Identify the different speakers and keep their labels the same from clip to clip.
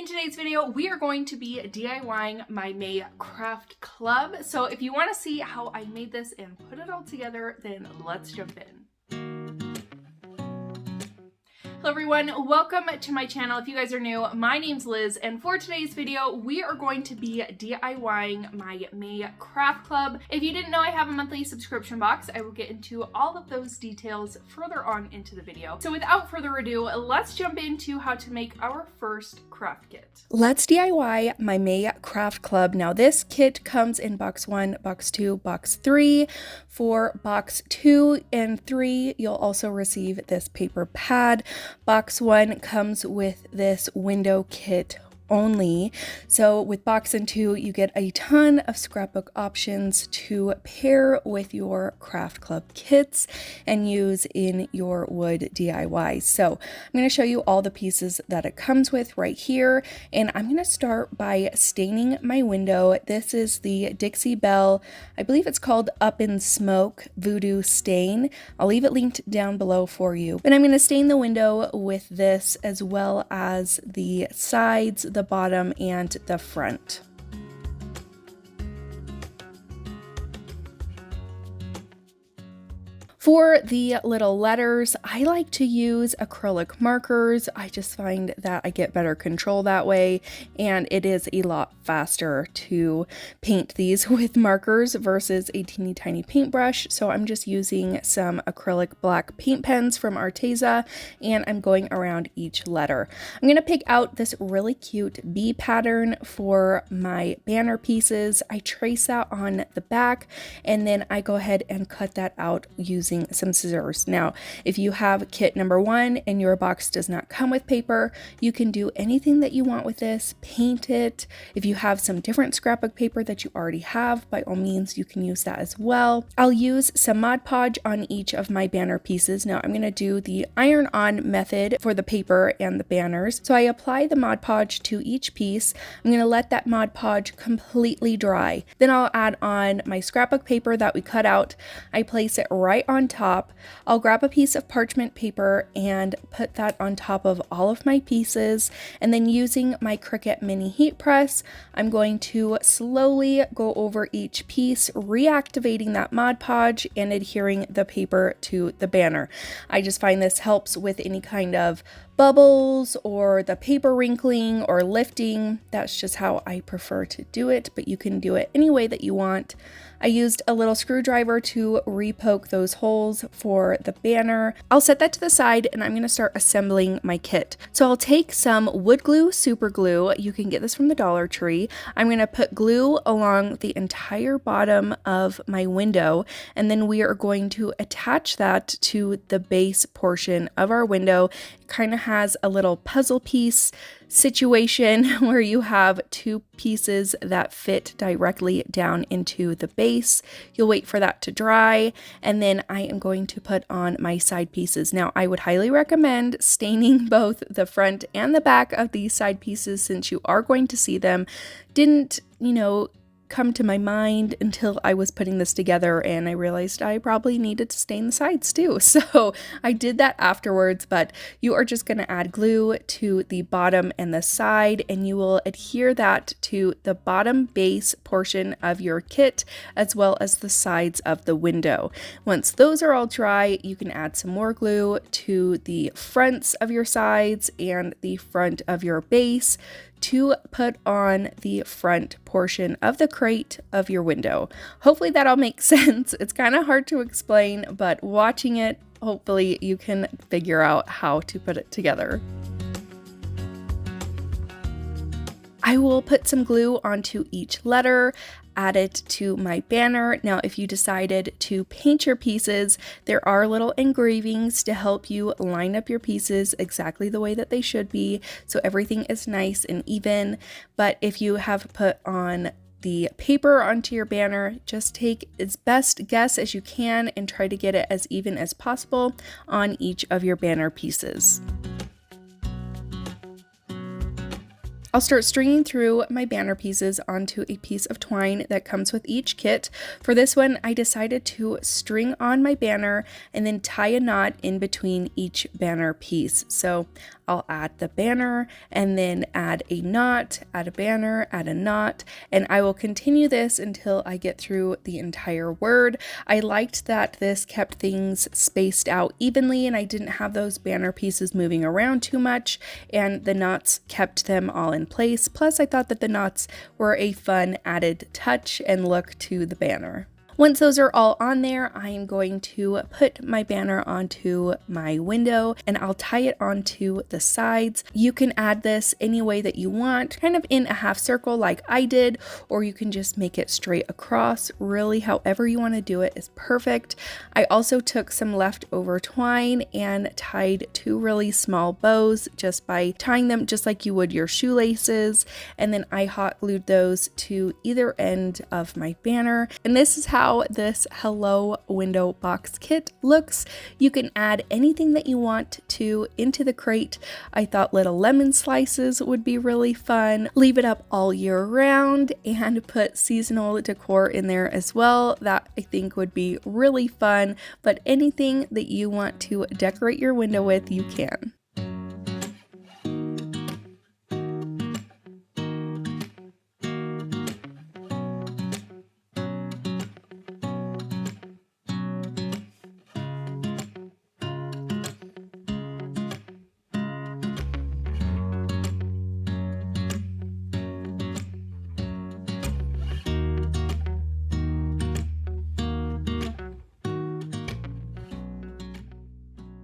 Speaker 1: today's video, we are going to be DIYing my May craft club. So if you want to see how I made this and put it all together, then let's jump in. Hello everyone, welcome to my channel. If you guys are new, my name's Liz, and for today's video, we are going to be DIYing my May craft club. If you didn't know, I have a monthly subscription box. I will get into all of those details further on into the video. So without further ado, let's jump into how to make our first craft kit.
Speaker 2: Let's DIY my May craft club. Now this kit comes in box 1, box 2, box 3. For box 2 and 3, you'll also receive this paper pad. Box 1 comes with this window kit only. So with box and 2, you get a ton of scrapbook options to pair with your craft club kits and use in your wood DIY. So I'm going to show you all the pieces that it comes with right here, and I'm going to start by staining my window. This is the Dixie Belle, I believe it's called Up in Smoke Voodoo Stain. I'll leave it linked down below for you. And I'm going to stain the window with this as well as the sides, the bottom, and the front. For the little letters, I like to use acrylic markers. I just find that I get better control that way, and it is a lot faster to paint these with markers versus a teeny tiny paintbrush. So I'm just using some acrylic black paint pens from Arteza, and I'm going around each letter. I'm going to pick out this really cute bee pattern for my banner pieces. I trace that on the back, and then I go ahead and cut that out using some scissors. Now, if you have kit number 1 and your box does not come with paper, you can do anything that you want with this. Paint it. If you have some different scrapbook paper that you already have, by all means, you can use that as well. I'll use some Mod Podge on each of my banner pieces. Now, I'm going to do the iron-on method for the paper and the banners. So I apply the Mod Podge to each piece. I'm going to let that Mod Podge completely dry. Then I'll add on my scrapbook paper that we cut out. I place it right on top. I'll grab a piece of parchment paper and put that on top of all of my pieces, and then using my Cricut mini heat press, I'm going to slowly go over each piece, reactivating that Mod Podge and adhering the paper to the banner. I just find this helps with any kind of bubbles or the paper wrinkling or lifting. That's just how I prefer to do it, but you can do it any way that you want. I used a little screwdriver to repoke those holes for the banner. I'll set that to the side, and I'm going to start assembling my kit. So I'll take some wood glue, super glue. You can get this from the Dollar Tree. I'm going to put glue along the entire bottom of my window, and then we are going to attach that to the base portion of our window. It kind of has a little puzzle piece situation where you have two pieces that fit directly down into the base. You'll wait for that to dry, and then I am going to put on my side pieces. Now, I would highly recommend staining both the front and the back of these side pieces since you are going to see them. Didn't, come to my mind until I was putting this together, and I realized I probably needed to stain the sides too. So I did that afterwards, but you are just going to add glue to the bottom and the side, and you will adhere that to the bottom base portion of your kit as well as the sides of the window. Once those are all dry, you can add some more glue to the fronts of your sides and the front of your base to put on the front portion of the crate of your window. Hopefully that all makes sense. It's kind of hard to explain, but watching it, hopefully you can figure out how to put it together. I will put some glue onto each letter, add it to my banner. Now, if you decided to paint your pieces, there are little engravings to help you line up your pieces exactly the way that they should be, so everything is nice and even. But if you have put on the paper onto your banner, just take as best guess as you can and try to get it as even as possible on each of your banner pieces. I'll start stringing through my banner pieces onto a piece of twine that comes with each kit. For this one, I decided to string on my banner and then tie a knot in between each banner piece. So I'll add the banner and then add a knot, add a banner, add a knot, and I will continue this until I get through the entire word. I liked that this kept things spaced out evenly and I didn't have those banner pieces moving around too much, and the knots kept them all in place. Plus, I thought that the knots were a fun added touch and look to the banner. Once those are all on there, I am going to put my banner onto my window and I'll tie it onto the sides. You can add this any way that you want, kind of in a half circle like I did, or you can just make it straight across. Really, however you want to do it is perfect. I also took some leftover twine and tied 2 really small bows just by tying them just like you would your shoelaces, and then I hot glued those to either end of my banner. And this is how this Hello window box kit looks. You can add anything that you want to into the crate. I thought little lemon slices would be really fun. Leave it up all year round and put seasonal decor in there as well. That I think would be really fun, but anything that you want to decorate your window with, you can.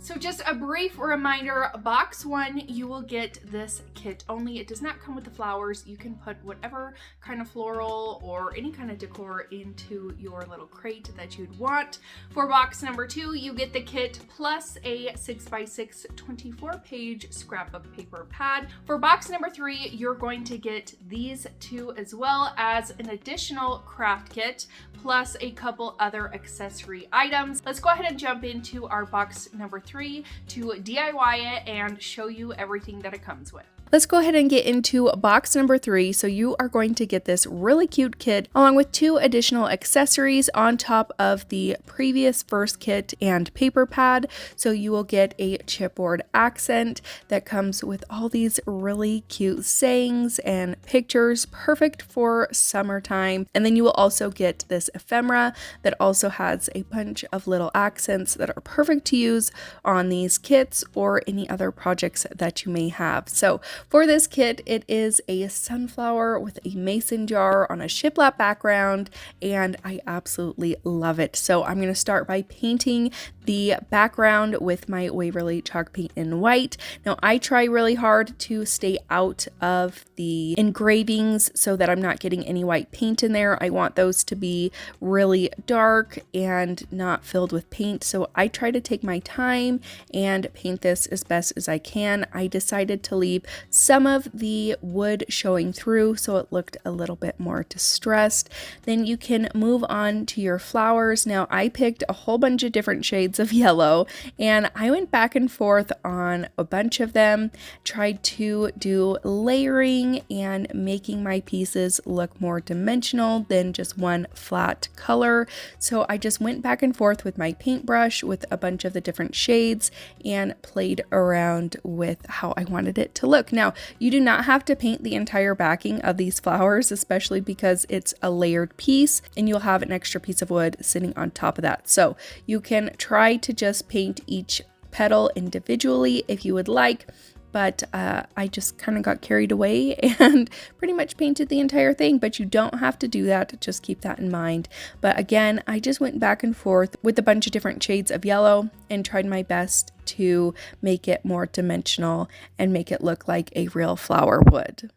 Speaker 1: So just a brief reminder, box 1, you will get this kit only. It does not come with the flowers. You can put whatever kind of floral or any kind of decor into your little crate that you'd want. For box number 2, you get the kit plus a 6x6 24-page scrapbook paper pad. For box number 3, you're going to get these 2 as well as an additional craft kit plus a couple other accessory items. Let's go ahead and jump into our box number 3 to DIY it and show you everything that it comes with.
Speaker 2: Let's go ahead and get into box number 3. So you are going to get this really cute kit along with 2 additional accessories on top of the previous first kit and paper pad. So you will get a chipboard accent that comes with all these really cute sayings and pictures, perfect for summertime. And then you will also get this ephemera that also has a bunch of little accents that are perfect to use on these kits or any other projects that you may have. So for this kit, it is a sunflower with a mason jar on a shiplap background, and I absolutely love it. So I'm going to start by painting the background with my Waverly chalk paint in white. Now I try really hard to stay out of the engravings so that I'm not getting any white paint in there. I want those to be really dark and not filled with paint. So I try to take my time and paint this as best as I can. I decided to leave some of the wood showing through so it looked a little bit more distressed. Then you can move on to your flowers. Now I picked a whole bunch of different shades of yellow and I went back and forth on a bunch of them, tried to do layering and making my pieces look more dimensional than just one flat color. So I just went back and forth with my paintbrush with a bunch of the different shades and played around with how I wanted it to look. Now, you do not have to paint the entire backing of these flowers, especially because it's a layered piece and you'll have an extra piece of wood sitting on top of that. So you can try to just paint each petal individually if you would like, but I just kind of got carried away and pretty much painted the entire thing, but you don't have to do that. Just keep that in mind. But again, I just went back and forth with a bunch of different shades of yellow and tried my best to make it more dimensional and make it look like a real flower would.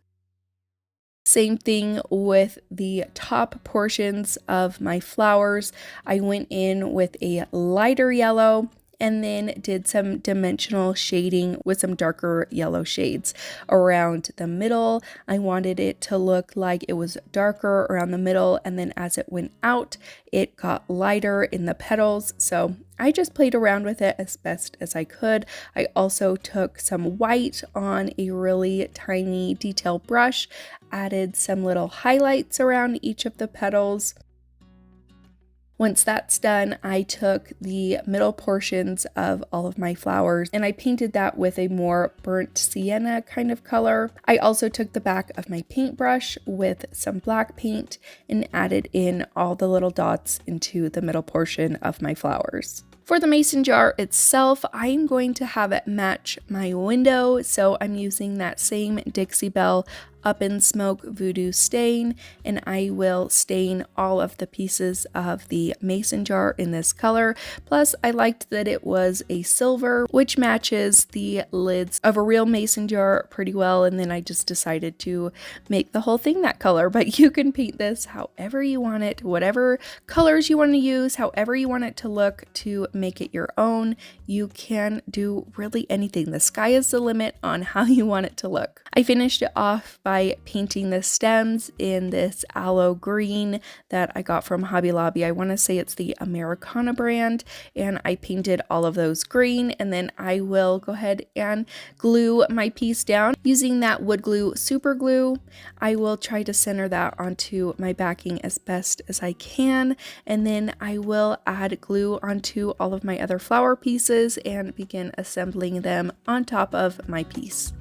Speaker 2: Same thing with the top portions of my flowers. I went in with a lighter yellow and then did some dimensional shading with some darker yellow shades around the middle. I wanted it to look like it was darker around the middle, and then as it went out, it got lighter in the petals. So I just played around with it as best as I could. I also took some white on a really tiny detail brush, added some little highlights around each of the petals. Once that's done, I took the middle portions of all of my flowers and I painted that with a more burnt sienna kind of color. I also took the back of my paintbrush with some black paint and added in all the little dots into the middle portion of my flowers. For the mason jar itself, I'm going to have it match my window, so I'm using that same Dixie Belle Up in Smoke Voodoo Stain, and I will stain all of the pieces of the mason jar in this color. Plus, I liked that it was a silver, which matches the lids of a real mason jar pretty well, and then I just decided to make the whole thing that color. But you can paint this however you want it, whatever colors you want to use, however you want it to look to make it your own. You can do really anything. The sky is the limit on how you want it to look. I finished it off by painting the stems in this aloe green that I got from Hobby Lobby. I want to say it's the Americana brand, and I painted all of those green, and then I will go ahead and glue my piece down using that wood glue super glue. I will try to center that onto my backing as best as I can, and then I will add glue onto all of my other flower pieces and begin assembling them on top of my piece.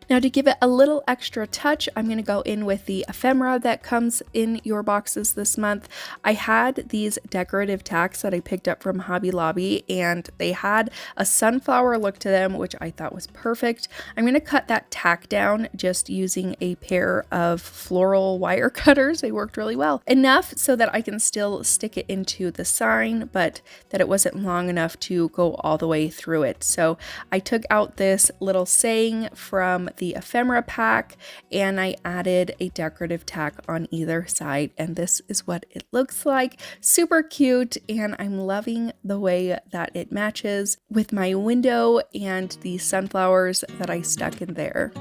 Speaker 2: Now to give it a little extra touch, I'm going to go in with the ephemera that comes in your boxes this month. I had these decorative tacks that I picked up from Hobby Lobby, and they had a sunflower look to them, which I thought was perfect. I'm going to cut that tack down just using a pair of floral wire cutters. They worked really well. Enough so that I can still stick it into the sign, but that it wasn't long enough to go all the way through it. So I took out this little saying from the ephemera pack and I added a decorative tack on either side, and this is what it looks like. Super cute, and I'm loving the way that it matches with my window and the sunflowers that I stuck in there.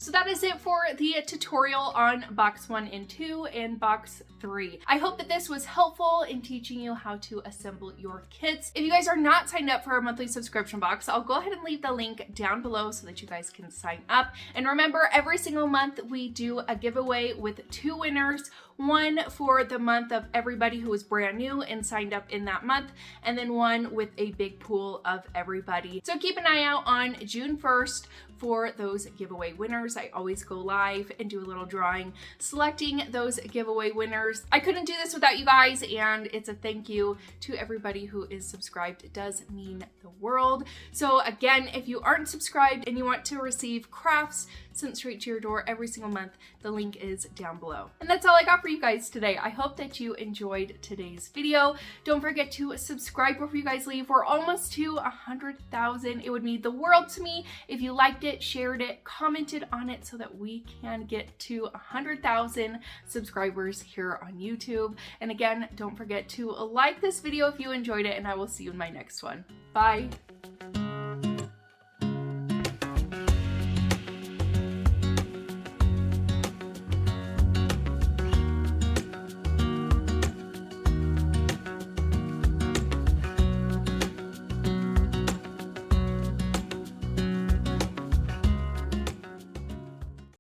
Speaker 1: So that is it for the tutorial on box 1 and 2 and box 3. I hope that this was helpful in teaching you how to assemble your kits. If you guys are not signed up for our monthly subscription box, I'll go ahead and leave the link down below so that you guys can sign up. And remember, every single month we do a giveaway with 2 winners. One for the month of everybody who was brand new and signed up in that month, and then one with a big pool of everybody. So keep an eye out on June 1st for those giveaway winners. I always go live and do a little drawing selecting those giveaway winners. I couldn't do this without you guys, and it's a thank you to everybody who is subscribed. It does mean the world. So again, if you aren't subscribed and you want to receive crafts sent straight to your door every single month, the link is down below. And that's all I got for you guys today. I hope that you enjoyed today's video. Don't forget to subscribe before you guys leave. We're almost to 100,000. It would mean the world to me if you liked it, shared it, commented on it so that we can get to 100,000 subscribers here on YouTube. And again, don't forget to like this video if you enjoyed it, and I will see you in my next one. Bye.